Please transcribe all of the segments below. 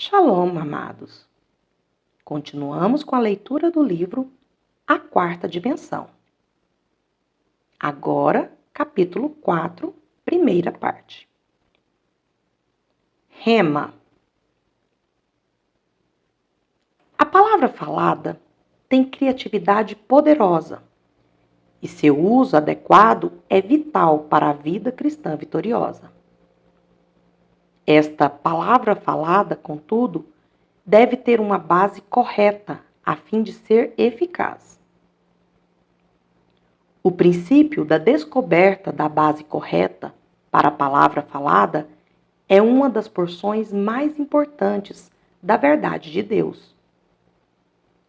Shalom, amados! Continuamos com a leitura do livro A Quarta Dimensão. Agora, capítulo 4, primeira parte. Rema. A palavra falada tem criatividade poderosa e seu uso adequado é vital para a vida cristã vitoriosa. Esta palavra falada, contudo, deve ter uma base correta a fim de ser eficaz. O princípio da descoberta da base correta para a palavra falada é uma das porções mais importantes da verdade de Deus.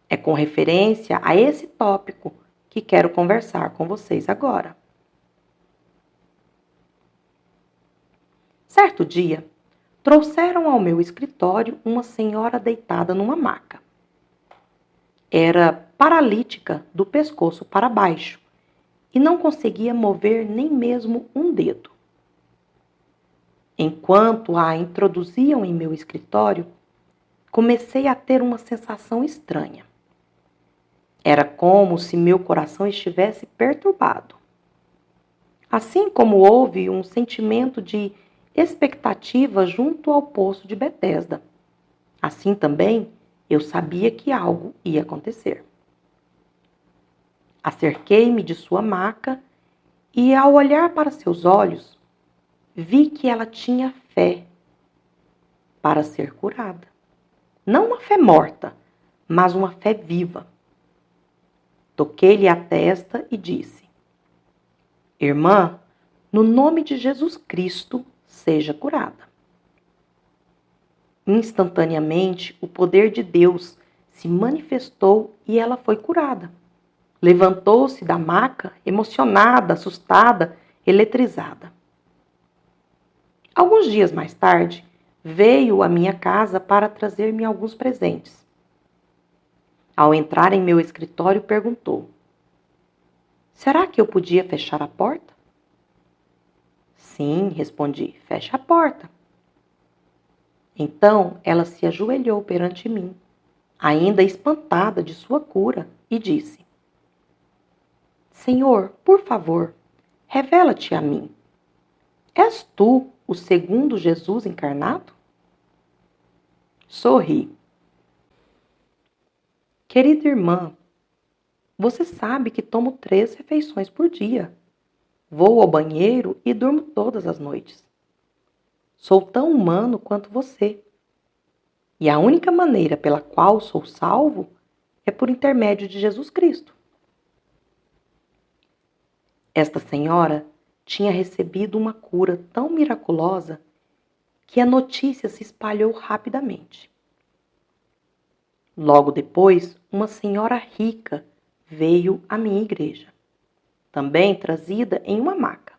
É com referência a esse tópico que quero conversar com vocês agora. Certo dia, trouxeram ao meu escritório uma senhora deitada numa maca. Era paralítica do pescoço para baixo e não conseguia mover nem mesmo um dedo. Enquanto a introduziam em meu escritório, comecei a ter uma sensação estranha. Era como se meu coração estivesse perturbado. Assim como houve um sentimento de expectativa junto ao poço de Betesda, assim também eu sabia que algo ia acontecer. Acerquei-me de sua maca e, ao olhar para seus olhos, vi que ela tinha fé para ser curada. Não uma fé morta, mas uma fé viva. Toquei-lhe a testa e disse: Irmã, no nome de Jesus Cristo, seja curada. Instantaneamente, o poder de Deus se manifestou e ela foi curada. Levantou-se da maca, emocionada, assustada, eletrizada. Alguns dias mais tarde, veio à minha casa para trazer-me alguns presentes. Ao entrar em meu escritório, perguntou: Será que eu podia fechar a porta? Sim, respondi, feche a porta. Então ela se ajoelhou perante mim, ainda espantada de sua cura, e disse: Senhor, por favor, revela-te a mim. És tu o segundo Jesus encarnado? Sorri. Querida irmã, você sabe que tomo 3 refeições por dia. Vou ao banheiro e durmo todas as noites. Sou tão humano quanto você. E a única maneira pela qual sou salvo é por intermédio de Jesus Cristo. Esta senhora tinha recebido uma cura tão miraculosa que a notícia se espalhou rapidamente. Logo depois, uma senhora rica veio à minha igreja, também trazida em uma maca.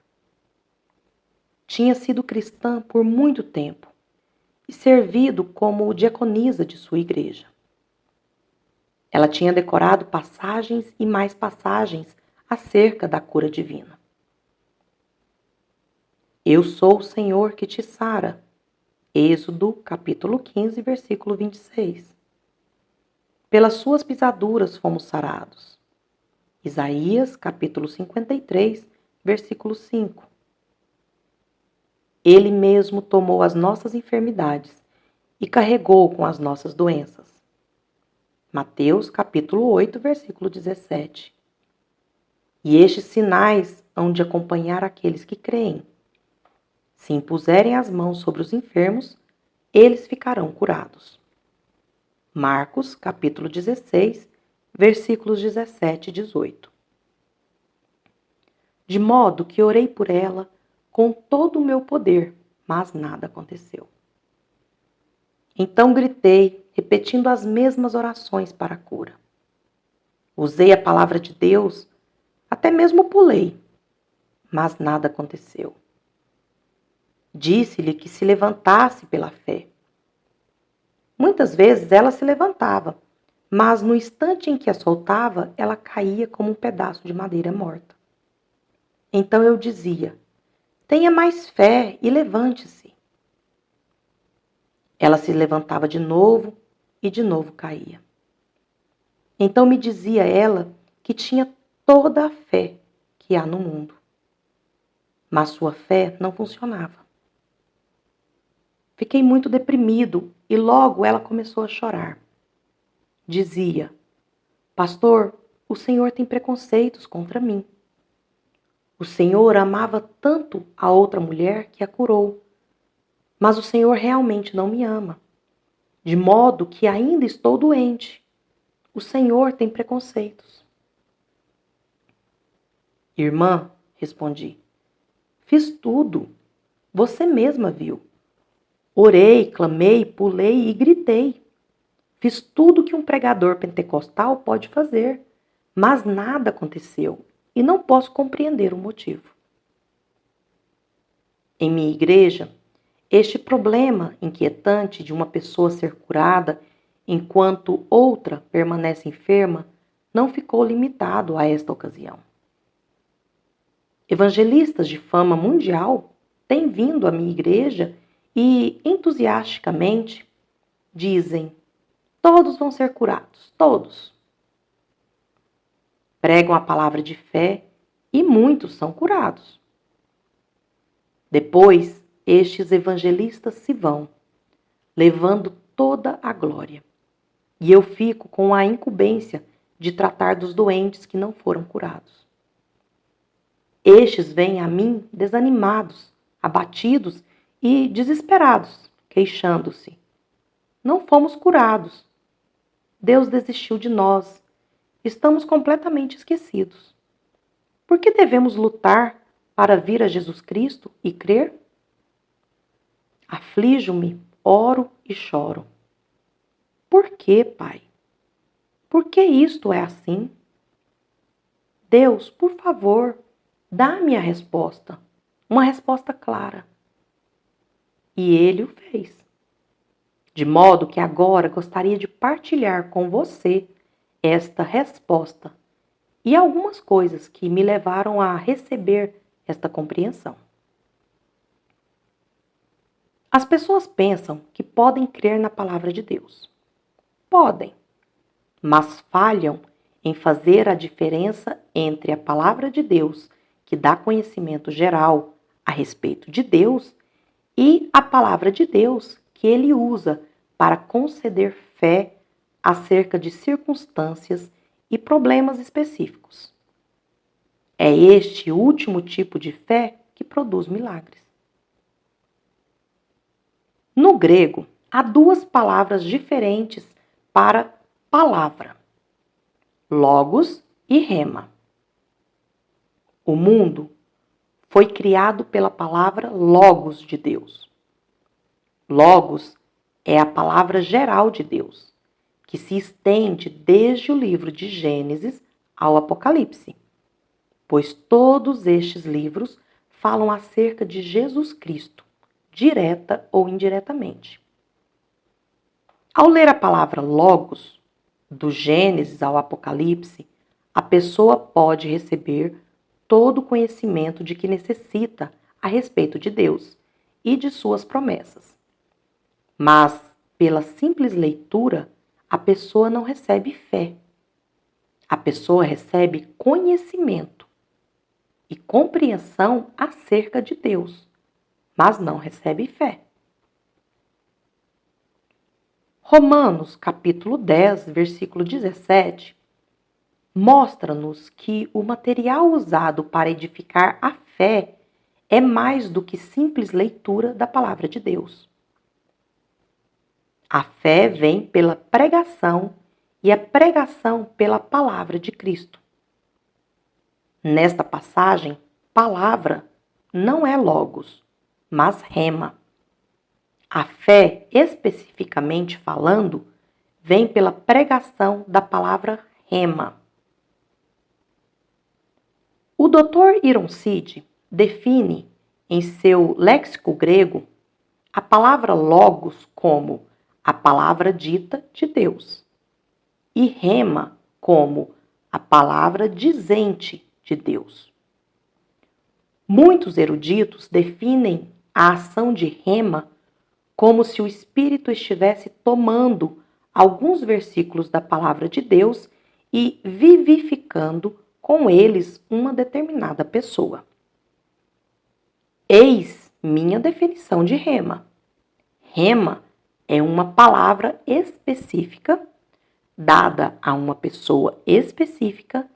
Tinha sido cristã por muito tempo e servido como diaconisa de sua igreja. Ela tinha decorado passagens e mais passagens acerca da cura divina. Eu sou o Senhor que te sara. Êxodo, capítulo 15, versículo 26. Pelas suas pisaduras fomos sarados. Isaías, capítulo 53, versículo 5. Ele mesmo tomou as nossas enfermidades e carregou com as nossas doenças. Mateus, capítulo 8, versículo 17. E estes sinais hão de acompanhar aqueles que creem. Se impuserem as mãos sobre os enfermos, eles ficarão curados. Marcos, capítulo 16, versículos 17 e 18. De modo que orei por ela com todo o meu poder, mas nada aconteceu. Então gritei, repetindo as mesmas orações para a cura. Usei a palavra de Deus, até mesmo pulei, mas nada aconteceu. Disse-lhe que se levantasse pela fé. Muitas vezes ela se levantava, mas no instante em que a soltava, ela caía como um pedaço de madeira morta. Então eu dizia: tenha mais fé e levante-se. Ela se levantava de novo e de novo caía. Então me dizia ela que tinha toda a fé que há no mundo, mas sua fé não funcionava. Fiquei muito deprimido e logo ela começou a chorar. Dizia: Pastor, o Senhor tem preconceitos contra mim. O Senhor amava tanto a outra mulher que a curou, mas o Senhor realmente não me ama, de modo que ainda estou doente. O Senhor tem preconceitos. Irmã, respondi, fiz tudo. Você mesma viu. Orei, clamei, pulei e gritei. Fiz tudo que um pregador pentecostal pode fazer, mas nada aconteceu e não posso compreender o motivo. Em minha igreja, este problema inquietante de uma pessoa ser curada enquanto outra permanece enferma não ficou limitado a esta ocasião. Evangelistas de fama mundial têm vindo à minha igreja e, entusiasticamente, dizem: todos vão ser curados, todos. Pregam a palavra de fé e muitos são curados. Depois, estes evangelistas se vão, levando toda a glória. E eu fico com a incumbência de tratar dos doentes que não foram curados. Estes vêm a mim desanimados, abatidos e desesperados, queixando-se. Não fomos curados. Deus desistiu de nós. Estamos completamente esquecidos. Por que devemos lutar para vir a Jesus Cristo e crer? Aflijo-me, oro e choro. Por que, Pai? Por que isto é assim? Deus, por favor, dá-me a resposta, uma resposta clara. E ele o fez. De modo que agora gostaria de partilhar com você esta resposta e algumas coisas que me levaram a receber esta compreensão. As pessoas pensam que podem crer na palavra de Deus. Podem, mas falham em fazer a diferença entre a palavra de Deus, que dá conhecimento geral a respeito de Deus, e a palavra de Deus que ele usa para conceder fé acerca de circunstâncias e problemas específicos. É este último tipo de fé que produz milagres. No grego, há duas palavras diferentes para palavra: logos e rema. O mundo foi criado pela palavra logos de Deus. Logos é a palavra geral de Deus, que se estende desde o livro de Gênesis ao Apocalipse, pois todos estes livros falam acerca de Jesus Cristo, direta ou indiretamente. Ao ler a palavra logos, do Gênesis ao Apocalipse, a pessoa pode receber todo o conhecimento de que necessita a respeito de Deus e de suas promessas. Mas, pela simples leitura, a pessoa não recebe fé. A pessoa recebe conhecimento e compreensão acerca de Deus, mas não recebe fé. Romanos, capítulo 10, versículo 17, mostra-nos que o material usado para edificar a fé é mais do que simples leitura da palavra de Deus. A fé vem pela pregação e a pregação pela palavra de Cristo. Nesta passagem, palavra não é logos, mas rema. A fé, especificamente falando, vem pela pregação da palavra rema. O Dr. Ironside define, em seu léxico grego, a palavra logos como a palavra dita de Deus e rema como a palavra dizente de Deus. Muitos eruditos definem a ação de rema como se o Espírito estivesse tomando alguns versículos da palavra de Deus e vivificando com eles uma determinada pessoa. Eis minha definição de rema. Rema é uma palavra específica dada a uma pessoa específica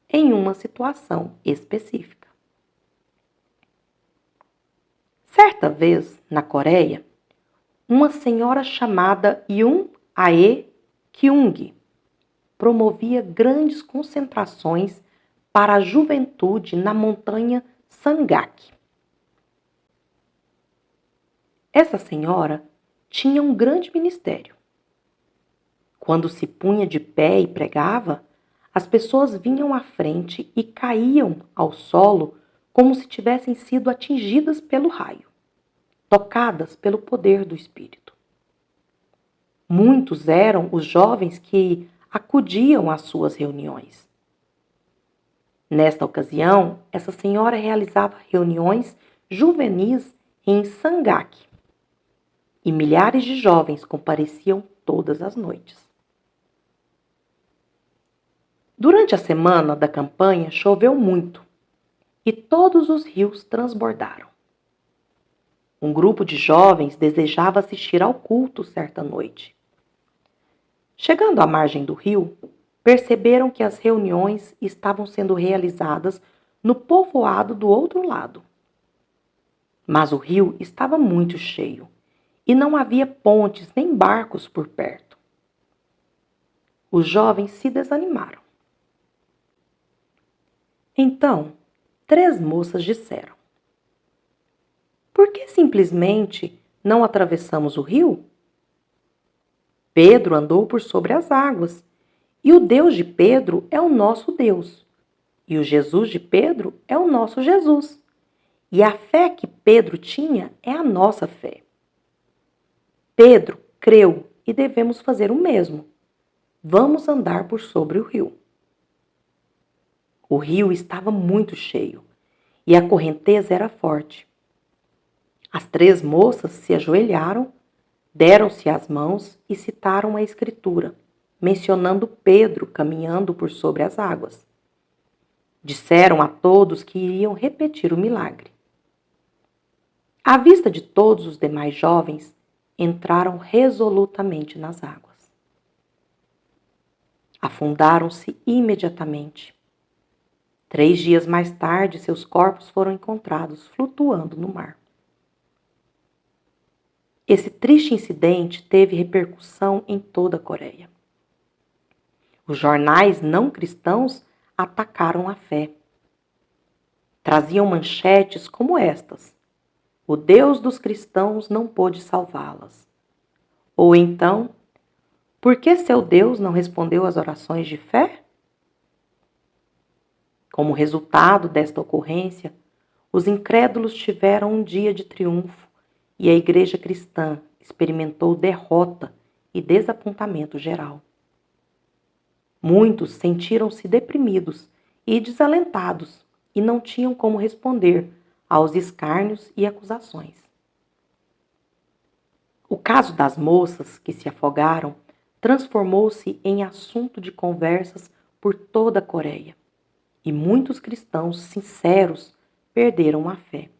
em uma situação específica. Certa vez, na Coreia, uma senhora chamada Yoon Ae Kyung promovia grandes concentrações para a juventude na montanha Sangak. Essa senhora tinha um grande ministério. Quando se punha de pé e pregava, as pessoas vinham à frente e caíam ao solo como se tivessem sido atingidas pelo raio, tocadas pelo poder do Espírito. Muitos eram os jovens que acudiam às suas reuniões. Nesta ocasião, essa senhora realizava reuniões juvenis em Sangak, e milhares de jovens compareciam todas as noites. Durante a semana da campanha choveu muito e todos os rios transbordaram. Um grupo de jovens desejava assistir ao culto certa noite. Chegando à margem do rio, perceberam que as reuniões estavam sendo realizadas no povoado do outro lado. Mas o rio estava muito cheio e não havia pontes nem barcos por perto. Os jovens se desanimaram. Então, 3 moças disseram: por que simplesmente não atravessamos o rio? Pedro andou por sobre as águas, e o Deus de Pedro é o nosso Deus, e o Jesus de Pedro é o nosso Jesus. E a fé que Pedro tinha é a nossa fé. Pedro creu e devemos fazer o mesmo. Vamos andar por sobre o rio. O rio estava muito cheio e a correnteza era forte. As 3 moças se ajoelharam, deram-se as mãos e citaram a Escritura, mencionando Pedro caminhando por sobre as águas. Disseram a todos que iriam repetir o milagre. À vista de todos os demais jovens, entraram resolutamente nas águas. Afundaram-se imediatamente. 3 dias mais tarde, seus corpos foram encontrados flutuando no mar. Esse triste incidente teve repercussão em toda a Coreia. Os jornais não cristãos atacaram a fé. Traziam manchetes como estas: o Deus dos cristãos não pôde salvá-las. Ou então, por que seu Deus não respondeu às orações de fé? Como resultado desta ocorrência, os incrédulos tiveram um dia de triunfo e a igreja cristã experimentou derrota e desapontamento geral. Muitos sentiram-se deprimidos e desalentados e não tinham como responder aos escárnios e acusações. O caso das moças que se afogaram transformou-se em assunto de conversas por toda a Coreia, e muitos cristãos sinceros perderam a fé.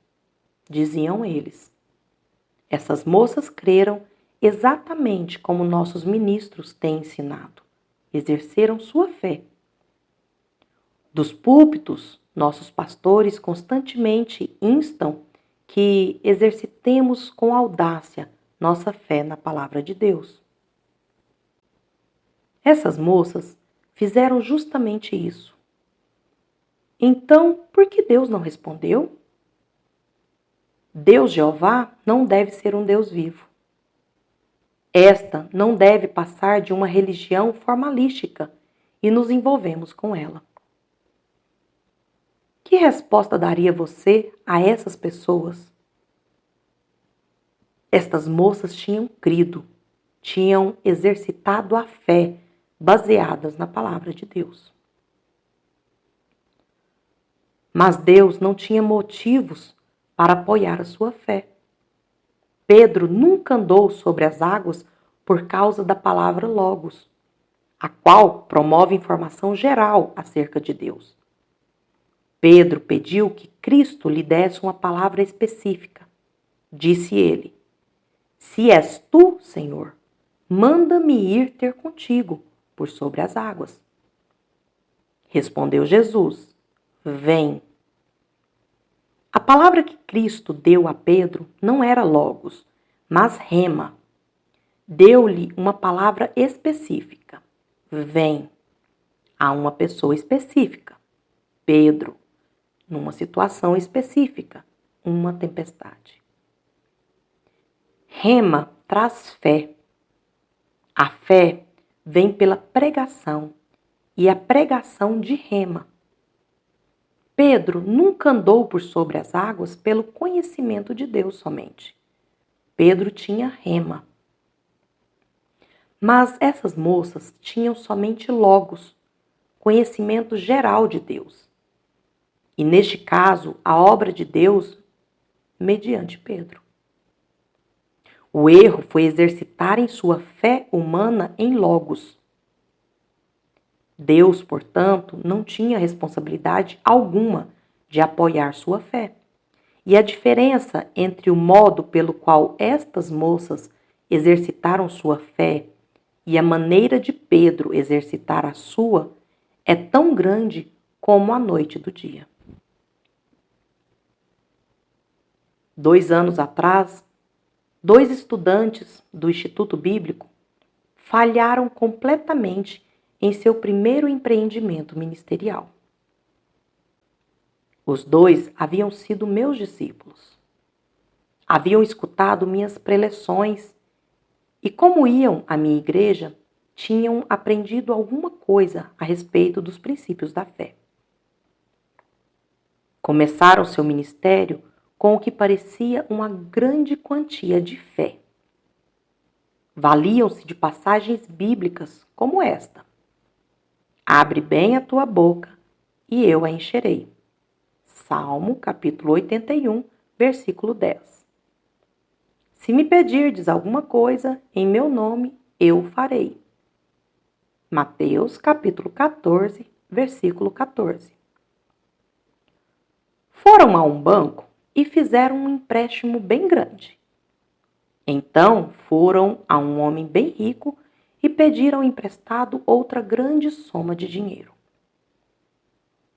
Diziam eles: essas moças creram exatamente como nossos ministros têm ensinado. Exerceram sua fé. Dos púlpitos, nossos pastores constantemente instam que exercitemos com audácia nossa fé na palavra de Deus. Essas moças fizeram justamente isso. Então, por que Deus não respondeu? Deus Jeová não deve ser um Deus vivo. Esta não deve passar de uma religião formalística e nos envolvemos com ela. Que resposta daria você a essas pessoas? Estas moças tinham crido, tinham exercitado a fé baseadas na palavra de Deus. Mas Deus não tinha motivos para apoiar a sua fé. Pedro nunca andou sobre as águas por causa da palavra logos, a qual promove informação geral acerca de Deus. Pedro pediu que Cristo lhe desse uma palavra específica. Disse ele: Se és tu, Senhor, manda-me ir ter contigo por sobre as águas. Respondeu Jesus: Vem. A palavra que Cristo deu a Pedro não era logos, mas rema. Deu-lhe uma palavra específica: Vem. A uma pessoa específica: Pedro. Numa situação específica: uma tempestade. Rema traz fé. A fé vem pela pregação e a pregação de rema. Pedro nunca andou por sobre as águas pelo conhecimento de Deus somente. Pedro tinha rema. Mas essas moças tinham somente logos, conhecimento geral de Deus. E neste caso, a obra de Deus mediante Pedro. O erro foi exercitarem sua fé humana em logos. Deus, portanto, não tinha responsabilidade alguma de apoiar sua fé. E a diferença entre o modo pelo qual estas moças exercitaram sua fé e a maneira de Pedro exercitar a sua é tão grande como a noite do dia. 2 anos atrás, 2 estudantes do Instituto Bíblico falharam completamente em seu primeiro empreendimento ministerial. Os 2 haviam sido meus discípulos. Haviam escutado minhas preleções e, como iam à minha igreja, tinham aprendido alguma coisa a respeito dos princípios da fé. Começaram seu ministério com o que parecia uma grande quantia de fé. Valiam-se de passagens bíblicas como esta: Abre bem a tua boca e eu a encherei. Salmo, capítulo 81, versículo 10. Se me pedirdes alguma coisa em meu nome, eu farei. Mateus, capítulo 14, versículo 14. Foram a um banco e fizeram um empréstimo bem grande. Então foram a um homem bem rico e pediram emprestado outra grande soma de dinheiro.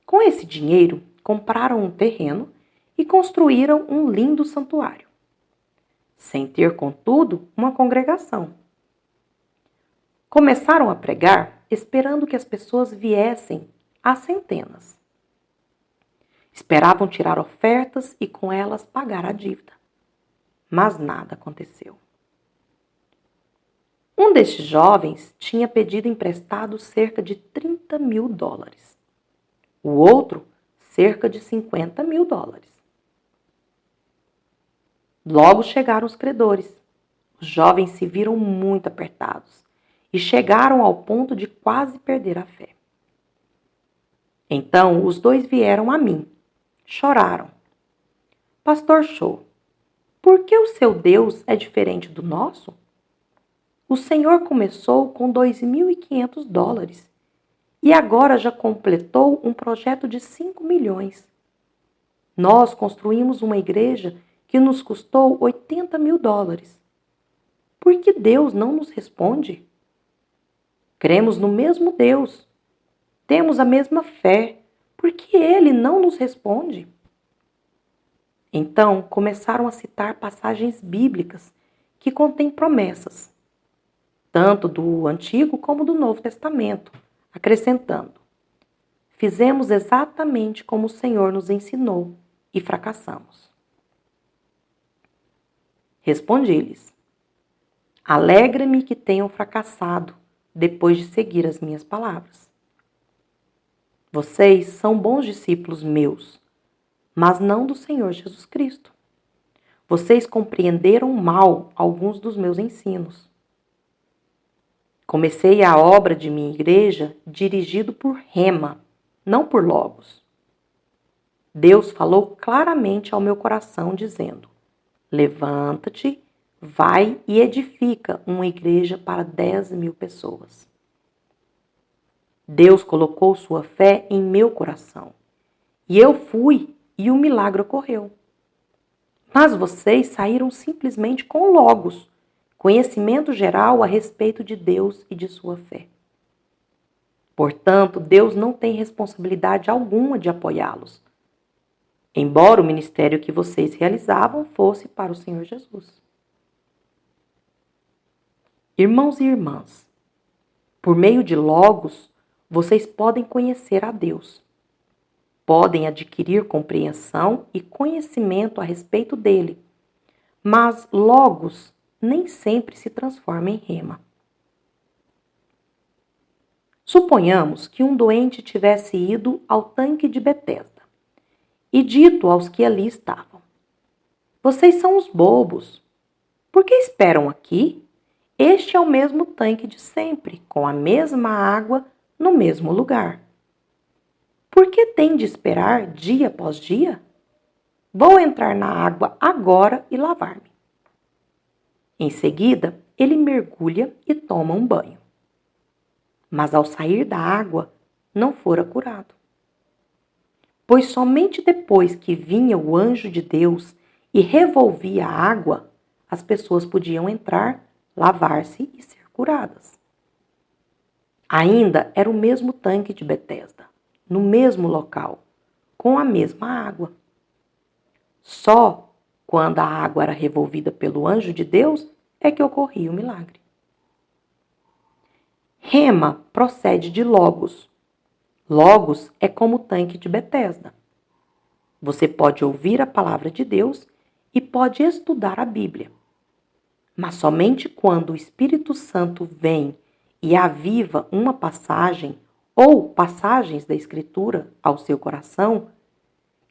Com esse dinheiro, compraram um terreno e construíram um lindo santuário, sem ter, contudo, uma congregação. Começaram a pregar, esperando que as pessoas viessem às centenas. Esperavam tirar ofertas e com elas pagar a dívida. Mas nada aconteceu. Um destes jovens tinha pedido emprestado cerca de $30.000. O outro, cerca de $50.000. Logo chegaram os credores. Os jovens se viram muito apertados e chegaram ao ponto de quase perder a fé. Então os 2 vieram a mim. Choraram. Pastor Cho, por que o seu Deus é diferente do nosso? O Senhor começou com $2.500 e agora já completou um projeto de 5 milhões. Nós construímos uma igreja que nos custou $80.000. Por que Deus não nos responde? Cremos no mesmo Deus. Temos a mesma fé. Por que Ele não nos responde? Então começaram a citar passagens bíblicas que contêm promessas, tanto do Antigo como do Novo Testamento, acrescentando: Fizemos exatamente como o Senhor nos ensinou e fracassamos. Respondi-lhes: Alegra-me que tenham fracassado depois de seguir as minhas palavras. Vocês são bons discípulos meus, mas não do Senhor Jesus Cristo. Vocês compreenderam mal alguns dos meus ensinos. Comecei a obra de minha igreja dirigido por rema, não por logos. Deus falou claramente ao meu coração dizendo: Levanta-te, vai e edifica uma igreja para 10.000 pessoas. Deus colocou sua fé em meu coração. E eu fui e o milagre ocorreu. Mas vocês saíram simplesmente com logos, conhecimento geral a respeito de Deus e de sua fé. Portanto, Deus não tem responsabilidade alguma de apoiá-los, embora o ministério que vocês realizavam fosse para o Senhor Jesus. Irmãos e irmãs, por meio de logos, vocês podem conhecer a Deus. Podem adquirir compreensão e conhecimento a respeito dele, mas logos nem sempre se transforma em rema. Suponhamos que um doente tivesse ido ao tanque de Betesda e dito aos que ali estavam: vocês são os bobos. Por que esperam aqui? Este é o mesmo tanque de sempre, com a mesma água no mesmo lugar. Por que tem de esperar dia após dia? Vou entrar na água agora e lavar-me. Em seguida, ele mergulha e toma um banho. Mas ao sair da água, não fora curado. Pois somente depois que vinha o anjo de Deus e revolvia a água, as pessoas podiam entrar, lavar-se e ser curadas. Ainda era o mesmo tanque de Betesda, no mesmo local, com a mesma água. Só quando a água era revolvida pelo anjo de Deus é que ocorria o milagre. Rema procede de logos. Logos é como o tanque de Betesda. Você pode ouvir a palavra de Deus e pode estudar a Bíblia. Mas somente quando o Espírito Santo vem e aviva uma passagem ou passagens da Escritura ao seu coração,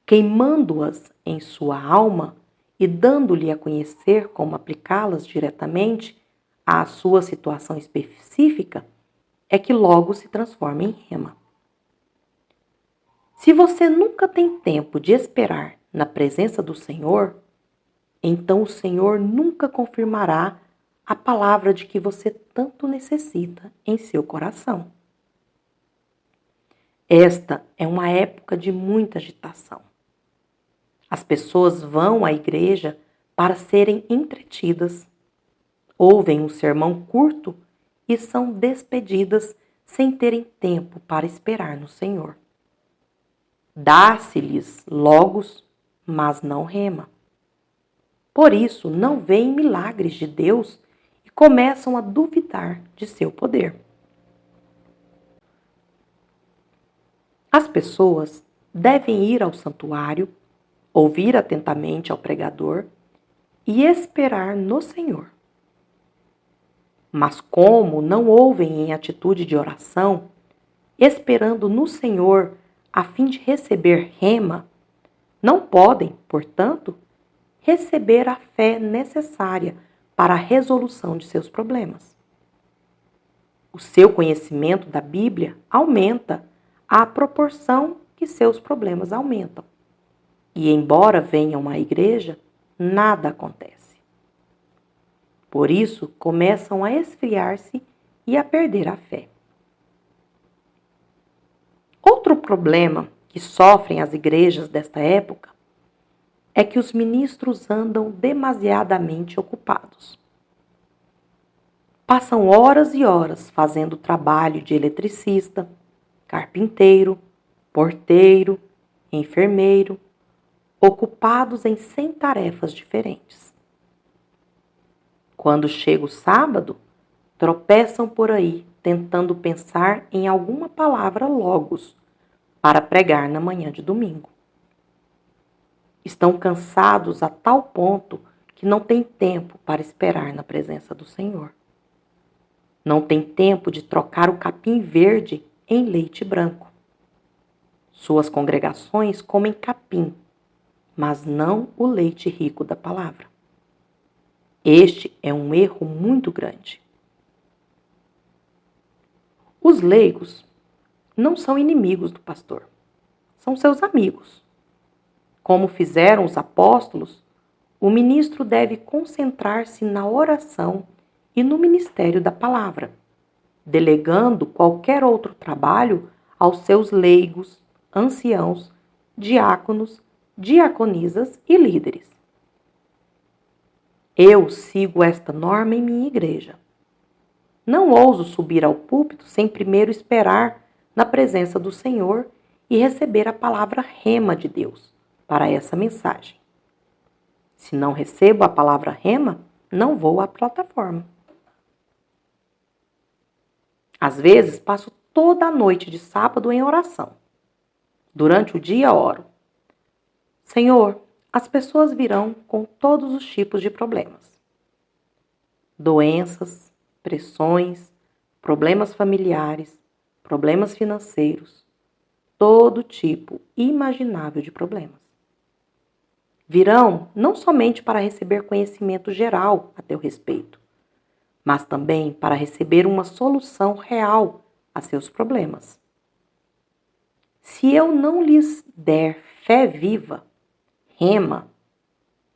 queimando-as em sua alma e dando-lhe a conhecer como aplicá-las diretamente à sua situação específica, é que logo se transforma em rema. Se você nunca tem tempo de esperar na presença do Senhor, então o Senhor nunca confirmará a palavra de que você tanto necessita em seu coração. Esta é uma época de muita agitação. As pessoas vão à igreja para serem entretidas, ouvem um sermão curto e são despedidas sem terem tempo para esperar no Senhor. Dá-se-lhes logos, mas não rema. Por isso, não veem milagres de Deus e começam a duvidar de seu poder. As pessoas devem ir ao santuário, ouvir atentamente ao pregador e esperar no Senhor. Mas como não ouvem em atitude de oração, esperando no Senhor a fim de receber rema, não podem, portanto, receber a fé necessária para a resolução de seus problemas. O seu conhecimento da Bíblia aumenta à proporção que seus problemas aumentam. E embora venham à igreja, nada acontece. Por isso, começam a esfriar-se e a perder a fé. Outro problema que sofrem as igrejas desta época é que os ministros andam demasiadamente ocupados. Passam horas e horas fazendo trabalho de eletricista, carpinteiro, porteiro, enfermeiro, ocupados em 100 tarefas diferentes. Quando chega o sábado, tropeçam por aí tentando pensar em alguma palavra logos para pregar na manhã de domingo. Estão cansados a tal ponto que não têm tempo para esperar na presença do Senhor. Não têm tempo de trocar o capim verde em leite branco. Suas congregações comem capim, mas não o leite rico da palavra. Este é um erro muito grande. Os leigos não são inimigos do pastor, são seus amigos. Como fizeram os apóstolos, o ministro deve concentrar-se na oração e no ministério da palavra, delegando qualquer outro trabalho aos seus leigos, anciãos, diáconos, diaconisas e líderes. Eu sigo esta norma em minha igreja. Não ouso subir ao púlpito sem primeiro esperar na presença do Senhor e receber a palavra rema de Deus para essa mensagem. Se não recebo a palavra rema, não vou à plataforma. Às vezes, passo toda a noite de sábado em oração. Durante o dia, oro. Senhor, as pessoas virão com todos os tipos de problemas. Doenças, pressões, problemas familiares, problemas financeiros, todo tipo imaginável de problemas. Virão não somente para receber conhecimento geral a teu respeito, mas também para receber uma solução real a seus problemas. Se eu não lhes der fé viva, rema,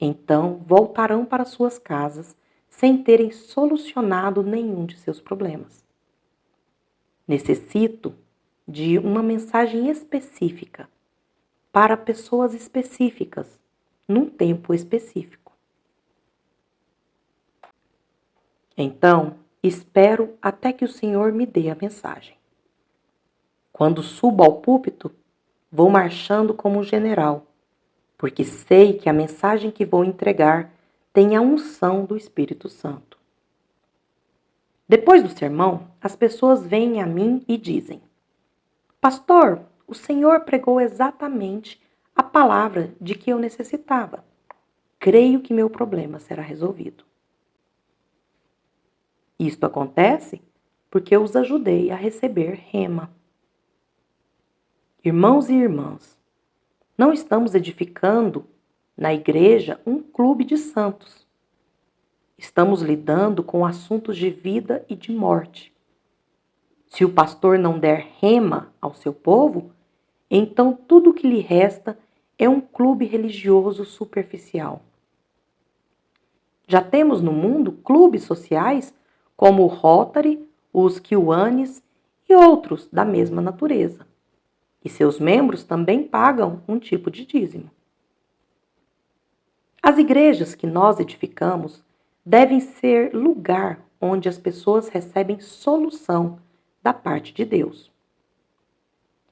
então voltarão para suas casas sem terem solucionado nenhum de seus problemas. Necessito de uma mensagem específica para pessoas específicas, num tempo específico. Então, espero até que o Senhor me dê a mensagem. Quando subo ao púlpito, vou marchando como um general, porque sei que a mensagem que vou entregar tem a unção do Espírito Santo. Depois do sermão, as pessoas vêm a mim e dizem: Pastor, o Senhor pregou exatamente a palavra de que eu necessitava. Creio que meu problema será resolvido. Isto acontece porque eu os ajudei a receber rema. Irmãos e irmãs, não estamos edificando na igreja um clube de santos. Estamos lidando com assuntos de vida e de morte. Se o pastor não der rema ao seu povo, então tudo o que lhe resta é um clube religioso superficial. Já temos no mundo clubes sociais como o Rotary, os Kiwanis e outros da mesma natureza. E seus membros também pagam um tipo de dízimo. As igrejas que nós edificamos devem ser lugar onde as pessoas recebem solução da parte de Deus.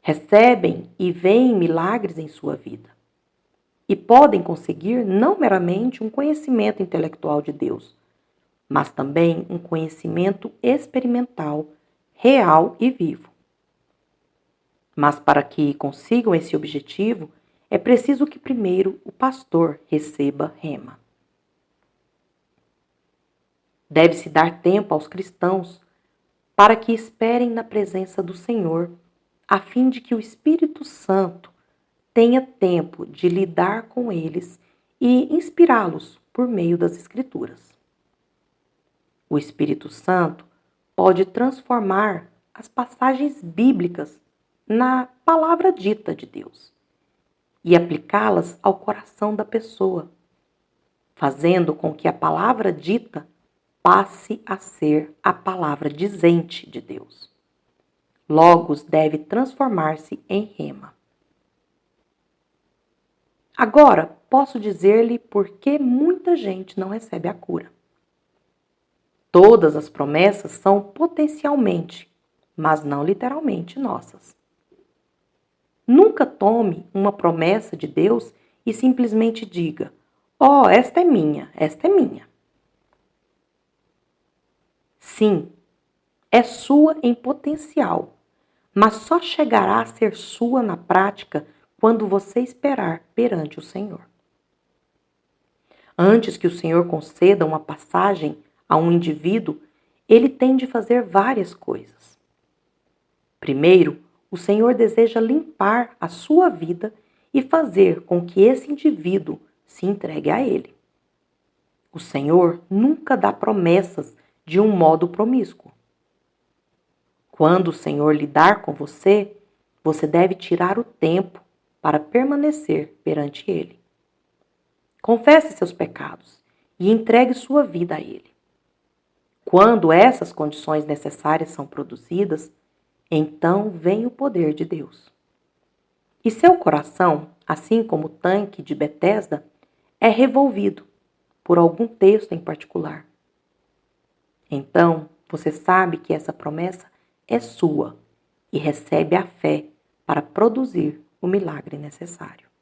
Recebem e veem milagres em sua vida. E podem conseguir não meramente um conhecimento intelectual de Deus, mas também um conhecimento experimental, real e vivo. Mas para que consigam esse objetivo, é preciso que primeiro o pastor receba rema. Deve-se dar tempo aos cristãos para que esperem na presença do Senhor, a fim de que o Espírito Santo tenha tempo de lidar com eles e inspirá-los por meio das Escrituras. O Espírito Santo pode transformar as passagens bíblicas na palavra dita de Deus e aplicá-las ao coração da pessoa, fazendo com que a palavra dita passe a ser a palavra dizente de Deus. Logos deve transformar-se em rema. Agora, posso dizer-lhe por que muita gente não recebe a cura. Todas as promessas são potencialmente, mas não literalmente nossas. Nunca tome uma promessa de Deus e simplesmente diga: "Oh, esta é minha, esta é minha." Sim, é sua em potencial, mas só chegará a ser sua na prática quando você esperar perante o Senhor. Antes que o Senhor conceda uma passagem a um indivíduo, ele tem de fazer várias coisas. Primeiro, o Senhor deseja limpar a sua vida e fazer com que esse indivíduo se entregue a Ele. O Senhor nunca dá promessas de um modo promíscuo. Quando o Senhor lidar com você, você deve tirar o tempo para permanecer perante Ele. Confesse seus pecados e entregue sua vida a Ele. Quando essas condições necessárias são produzidas, então vem o poder de Deus. E seu coração, assim como o tanque de Betesda, é revolvido por algum texto em particular. Então, você sabe que essa promessa é sua e recebe a fé para produzir o milagre necessário.